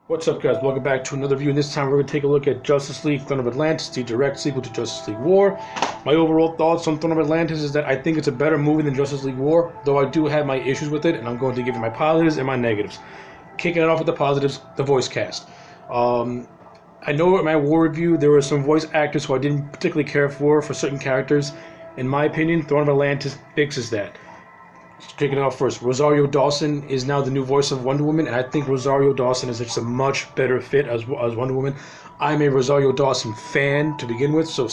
What's up, guys? Welcome back to another review. This time we're going to take a look at Justice League Throne of Atlantis, the direct sequel to Justice League War. My overall thoughts on Throne of Atlantis is that I think it's a better movie than Justice League War, though I do have my issues with it, and I'm going to give you my positives and my negatives. Kicking it off with the positives, the voice cast. I know in my war review there were some voice actors who I didn't particularly care for certain characters. In my opinion, Throne of Atlantis fixes that. Kicking it off first, Rosario Dawson is now the new voice of Wonder Woman, and I think Rosario Dawson is just a much better fit as Wonder Woman. I'm a Rosario Dawson fan to begin with, so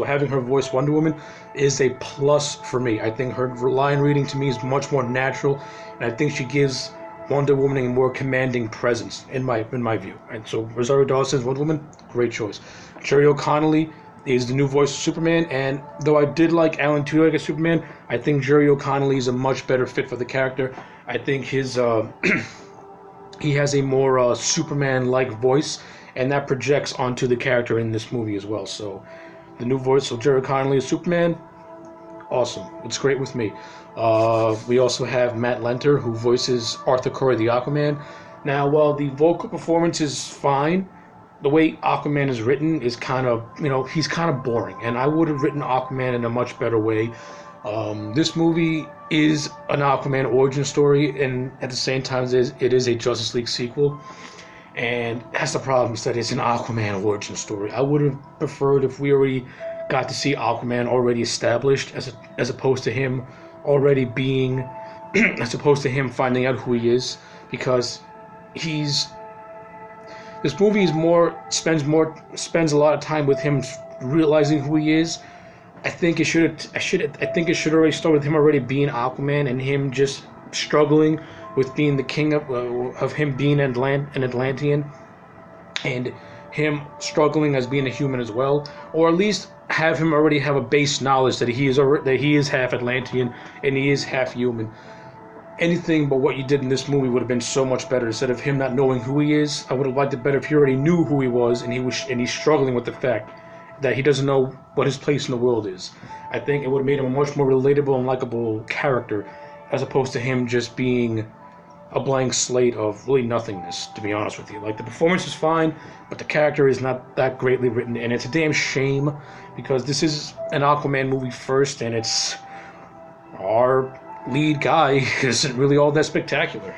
having her voice Wonder Woman is a plus for me. I think her line reading to me is much more natural, and I think she gives Wonder Woman a more commanding presence in my view. And so Rosario Dawson is Wonder Woman, great choice. Jerry O'Connell is the new voice of Superman, and though I did like Alan Tudyk as Superman, I think Jerry O'Connell is a much better fit for the character. I think his he has a more Superman-like voice, and that projects onto the character in this movie as well. So the new voice of Jerry O'Connell as Superman, awesome. It's great with me. We also have Matt Lanter, who voices Arthur Curry, the Aquaman. Now, while the vocal performance is fine, the way Aquaman is written is kind of, he's kind of boring, and I would have written Aquaman in a much better way. This movie is an Aquaman origin story, and at the same time, it is a Justice League sequel, and that's the problem, is that it's an Aquaman origin story. I would have preferred if we already got to see Aquaman already established, as opposed to him already being, as opposed to him finding out who he is, because this movie spends a lot of time with him realizing who he is. I think it should already start with him already being Aquaman, and him just struggling with being the king of him being an Atlantean, and him struggling as being a human as well, or at least have him already have a base knowledge that he is half Atlantean and he is half human. Anything but what you did in this movie would have been so much better. Instead of him not knowing who he is, I would have liked it better if he already knew who he was, and he's struggling with the fact that he doesn't know what his place in the world is. I think it would have made him a much more relatable and likable character, as opposed to him just being a blank slate of really nothingness, to be honest with you. Like, the performance is fine, but the character is not that greatly written, and it's a damn shame, because this is an Aquaman movie first, and it's our lead guy isn't really all that spectacular.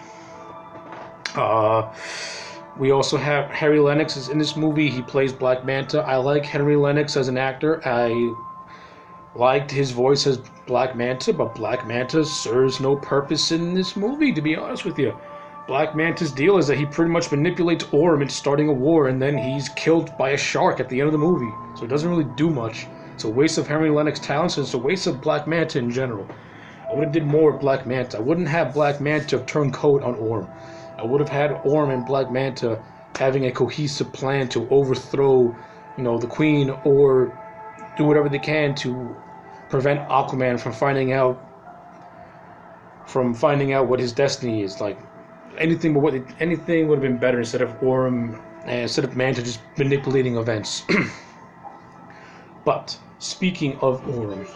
We also have Harry Lennix is in this movie. He plays Black Manta. I like Henry Lennix as an actor. I liked his voice as Black Manta, but Black Manta serves no purpose in this movie, to be honest with you. Black Manta's deal is that he pretty much manipulates Orm into starting a war, and then he's killed by a shark at the end of the movie. So he doesn't really do much. It's a waste of Henry Lennix's talents, and it's a waste of Black Manta in general. I would have did more with Black Manta. I wouldn't have Black Manta turn coat on Orm. I would have had Orm and Black Manta having a cohesive plan to overthrow, the Queen, or do whatever they can to prevent Aquaman from finding out what his destiny is. Like, anything would have been better instead of Manta just manipulating events. But speaking of Orm,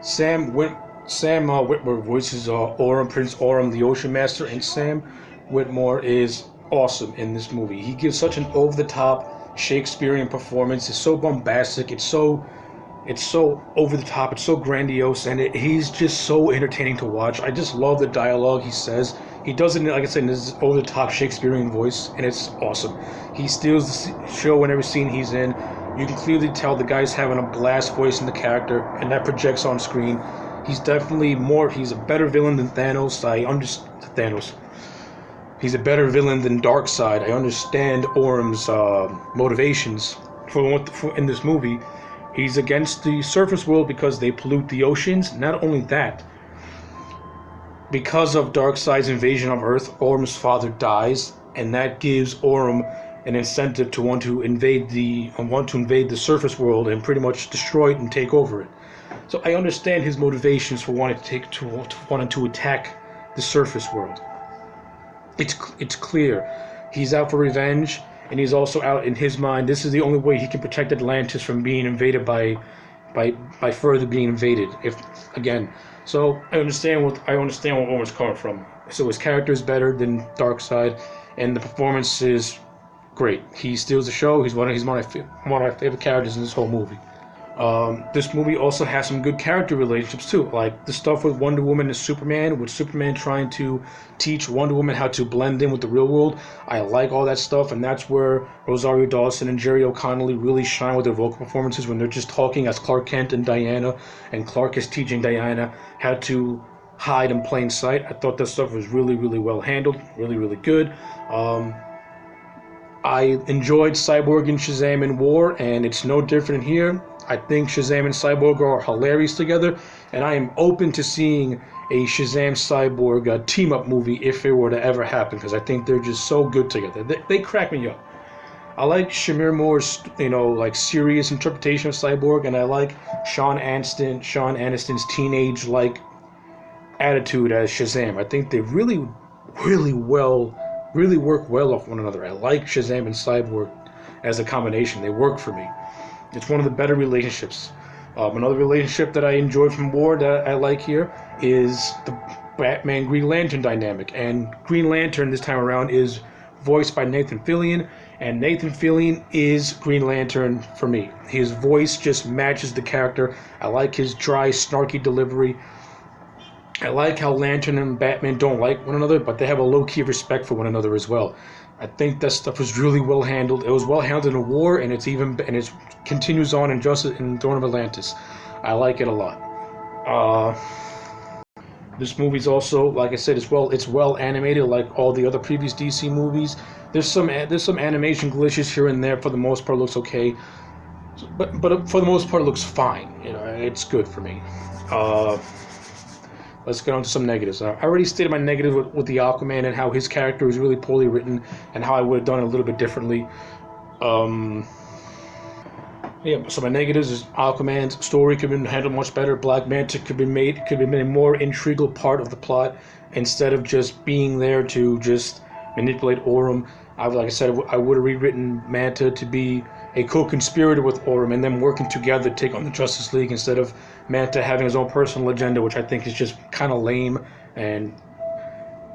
Sam Witwer voices Orm, Prince Orm, the Ocean Master, and Sam Witwer is awesome in this movie. He gives such an over-the-top Shakespearean performance. It's so bombastic. It's so over the top. It's so grandiose, and he's just so entertaining to watch. I just love the dialogue he says. He does it, like I said, in his over-the-top Shakespearean voice, and it's awesome. He steals the show in every scene he's in. You can clearly tell the guy's having a blast voice in the character, and that projects on screen. He's a better villain than Thanos. He's a better villain than Darkseid. I understand Orm's motivations in this movie. He's against the surface world because they pollute the oceans. Not only that, because of Darkseid's invasion of Earth, Orm's father dies, and that gives Orm an incentive to want to invade the surface world and pretty much destroy it and take over it. So I understand his motivations for wanting to attack the surface world. It's clear he's out for revenge, and he's also out, in his mind, this is the only way he can protect Atlantis from being invaded by further being invaded. So I understand where Orm's coming from. So his character is better than Darkseid, and the performance is great. He steals the show. He's one of my favorite characters in this whole movie. This movie also has some good character relationships too, like the stuff with Wonder Woman and Superman, with Superman trying to teach Wonder Woman how to blend in with the real world. I like all that stuff, and that's where Rosario Dawson and Jerry O'Connell really shine with their vocal performances when they're just talking as Clark Kent and Diana, and Clark is teaching Diana how to hide in plain sight. I thought that stuff was really, really well handled, really, really good. I enjoyed Cyborg and Shazam in War, and it's no different here. I think Shazam and Cyborg are hilarious together, and I am open to seeing a Shazam Cyborg team-up movie if it were to ever happen, because I think they're just so good together. They crack me up. I like Shamir Moore's, like serious interpretation of Cyborg, and I like Sean Aniston's teenage-like attitude as Shazam. I think they really work well off one another. I like Shazam and Cyborg as a combination. They work for me. It's one of the better relationships. Another relationship that I enjoyed from War that I like here is the Batman Green Lantern dynamic. And Green Lantern this time around is voiced by Nathan Fillion, and Nathan Fillion is Green Lantern for me. His voice just matches the character. I like his dry, snarky delivery. I like how Lantern and Batman don't like one another, but they have a low-key respect for one another as well. I think that stuff was really well handled. It was well handled in War, and it continues on in Dawn of Atlantis. I like it a lot. This movie's also, like I said, it's well animated, like all the other previous DC movies. There's some animation glitches here and there. For the most part, it looks okay, but for the most part, it looks fine. It's good for me. Let's get on to some negatives. I already stated my negative with the Aquaman and how his character is really poorly written and how I would have done it a little bit differently. So my negatives is Aquaman's story could have been handled much better. Black Manta could have been a more integral part of the plot instead of just being there to just manipulate Orem. Like I said, I would have rewritten Manta to be a co-conspirator with Orem and them working together to take on the Justice League instead of Manta having his own personal agenda, which I think is just kind of lame and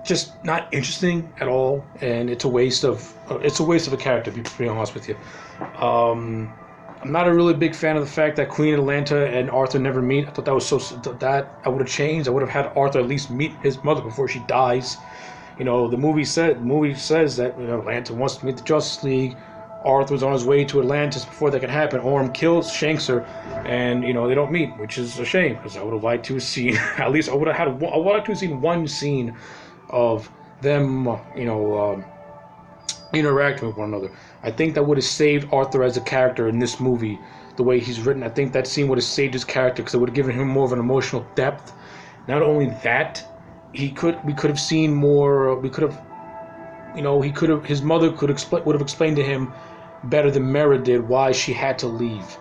just not interesting at all. And it's a waste of a character, to be honest with you. I'm not a really big fan of the fact that Queen Atlanta and Arthur never meet. I thought that was that I would have changed. I would have had Arthur at least meet his mother before she dies. The movie says that Atlanta wants to meet the Justice League. Arthur was on his way to Atlantis before that could happen. Orem kills Shanks her, and they don't meet, which is a shame because I would have liked to have seen at least I would like to have seen one scene of them interacting with one another. I think that would have saved Arthur as a character in this movie the way he's written. I think that scene would have saved his character because it would have given him more of an emotional depth. Not only that, we could have seen more. We could have, his mother would have explained to him better than Mara did why she had to leave.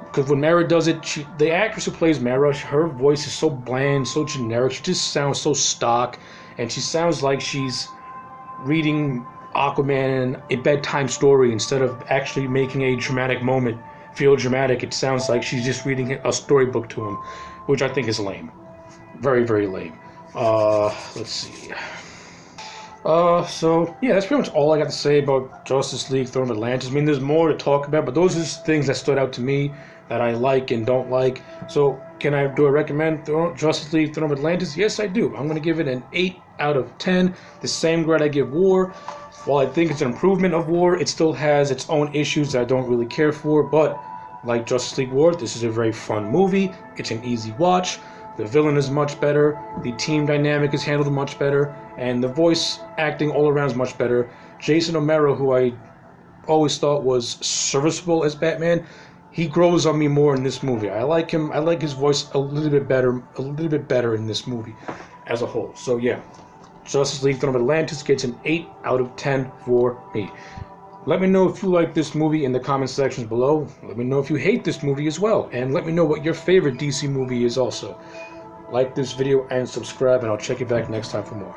Because when Mara does it, the actress who plays Mara, her voice is so bland, so generic. She just sounds so stock, and she sounds like she's reading Aquaman a bedtime story instead of actually making a dramatic moment feel dramatic. It sounds like she's just reading a storybook to him, which I think is lame. Very, very lame. Let's see. So yeah, that's pretty much all I got to say about Justice League Dawn of Atlantis. I mean, there's more to talk about, but those are just things that stood out to me that I like and don't like. So do I recommend Justice League Dawn of Atlantis? Yes, I do. I'm going to give it an 8 out of 10. The same grade I give War. While I think it's an improvement of War, it still has its own issues that I don't really care for, but like Justice League War, this is a very fun movie. It's an easy watch. The villain is much better, the team dynamic is handled much better, and the voice acting all around is much better. Jason O'Mara, who I always thought was serviceable as Batman, he grows on me more in this movie. I like him. I like his voice a little bit better in this movie as a whole. So yeah, Justice League Dawn of Atlantis gets an 8 out of 10 for me. Let me know if you like this movie in the comment sections below. Let me know if you hate this movie as well. And let me know what your favorite DC movie is also. Like this video and subscribe, and I'll check you back next time for more.